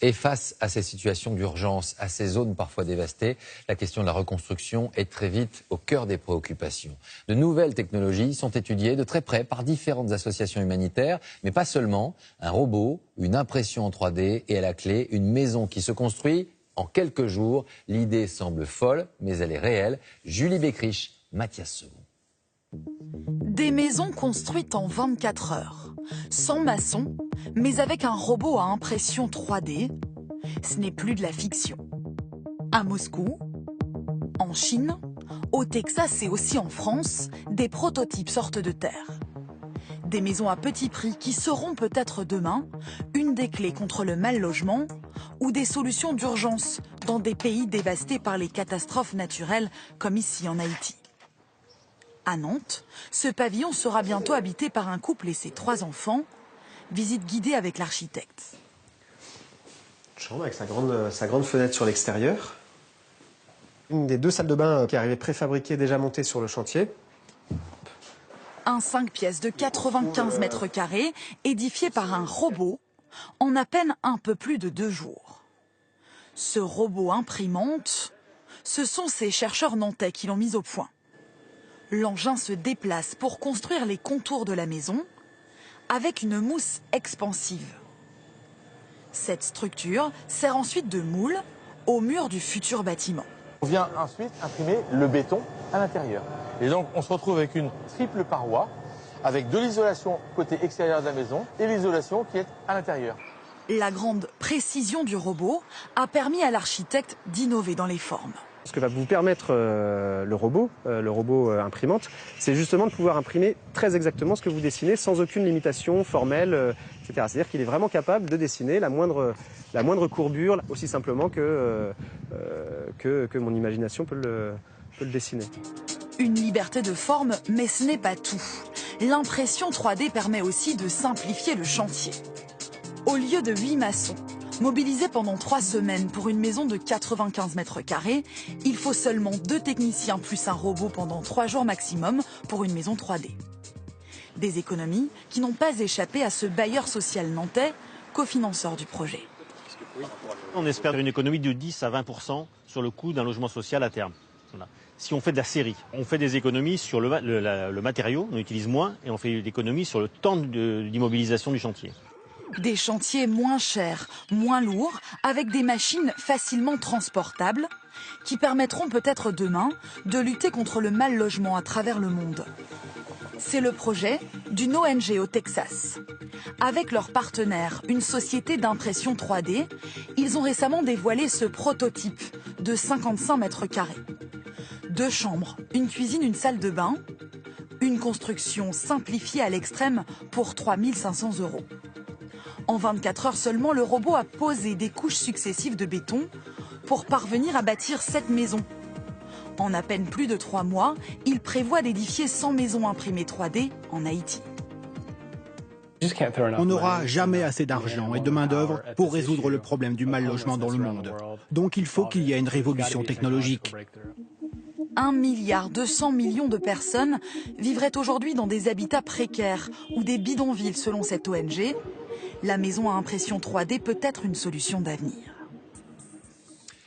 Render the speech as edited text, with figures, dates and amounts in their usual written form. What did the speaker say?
Et face à ces situations d'urgence, à ces zones parfois dévastées, la question de la reconstruction est très vite au cœur des préoccupations. De nouvelles technologies sont étudiées de très près par différentes associations humanitaires, mais pas seulement. Un robot, une impression en 3D et à la clé, une maison qui se construit en quelques jours. L'idée semble folle, mais elle est réelle. Julie Beckrich, Mathias Segond. Des maisons construites en 24 heures, sans maçon, mais avec un robot à impression 3D, ce n'est plus de la fiction. À Moscou, en Chine, au Texas et aussi en France, des prototypes sortent de terre. Des maisons à petit prix qui seront peut-être demain une des clés contre le mal logement ou des solutions d'urgence dans des pays dévastés par les catastrophes naturelles comme ici en Haïti. À Nantes, ce pavillon sera bientôt habité par un couple et ses 3 enfants. Visite guidée avec l'architecte. Une chambre avec sa grande fenêtre sur l'extérieur. Une des 2 salles de bain qui arrivait préfabriquée, déjà montée sur le chantier. Un 5 pièces de 95 mètres carrés, édifié par un robot, en à peine un peu plus de 2 jours. Ce robot imprimante, ce sont ces chercheurs nantais qui l'ont mis au point. L'engin se déplace pour construire les contours de la maison avec une mousse expansive. Cette structure sert ensuite de moule au mur du futur bâtiment. On vient ensuite imprimer le béton à l'intérieur. Et donc on se retrouve avec une triple paroi, avec de l'isolation côté extérieur de la maison et l'isolation qui est à l'intérieur. La grande précision du robot a permis à l'architecte d'innover dans les formes. Ce que va vous permettre le robot imprimante, c'est justement de pouvoir imprimer très exactement ce que vous dessinez sans aucune limitation formelle, etc. C'est-à-dire qu'il est vraiment capable de dessiner la moindre courbure aussi simplement que mon imagination peut le dessiner. Une liberté de forme, mais ce n'est pas tout. L'impression 3D permet aussi de simplifier le chantier. Au lieu de 8 maçons, mobilisés pendant 3 semaines pour une maison de 95 mètres carrés, il faut seulement 2 techniciens plus un robot pendant 3 jours maximum pour une maison 3D. Des économies qui n'ont pas échappé à ce bailleur social nantais, cofinanceur du projet. On espère une économie de 10 à 20% sur le coût d'un logement social à terme. Voilà. Si on fait de la série, on fait des économies sur le matériau, on utilise moins, et on fait des économies sur le temps d'immobilisation du chantier. Des chantiers moins chers, moins lourds, avec des machines facilement transportables, qui permettront peut-être demain de lutter contre le mal logement à travers le monde. C'est le projet d'une ONG au Texas. Avec leur partenaire, une société d'impression 3D, ils ont récemment dévoilé ce prototype de 55 mètres carrés. 2 chambres, une cuisine, une salle de bain, une construction simplifiée à l'extrême pour 3 500 €. En 24 heures seulement, le robot a posé des couches successives de béton pour parvenir à bâtir 7 maisons. En à peine plus de 3 mois, il prévoit d'édifier 100 maisons imprimées 3D en Haïti. On n'aura jamais assez d'argent et de main-d'œuvre pour résoudre le problème du mal logement dans le monde. Donc il faut qu'il y ait une révolution technologique. 1,2 milliard de personnes vivraient aujourd'hui dans des habitats précaires ou des bidonvilles selon cette ONG. La maison à impression 3D peut être une solution d'avenir.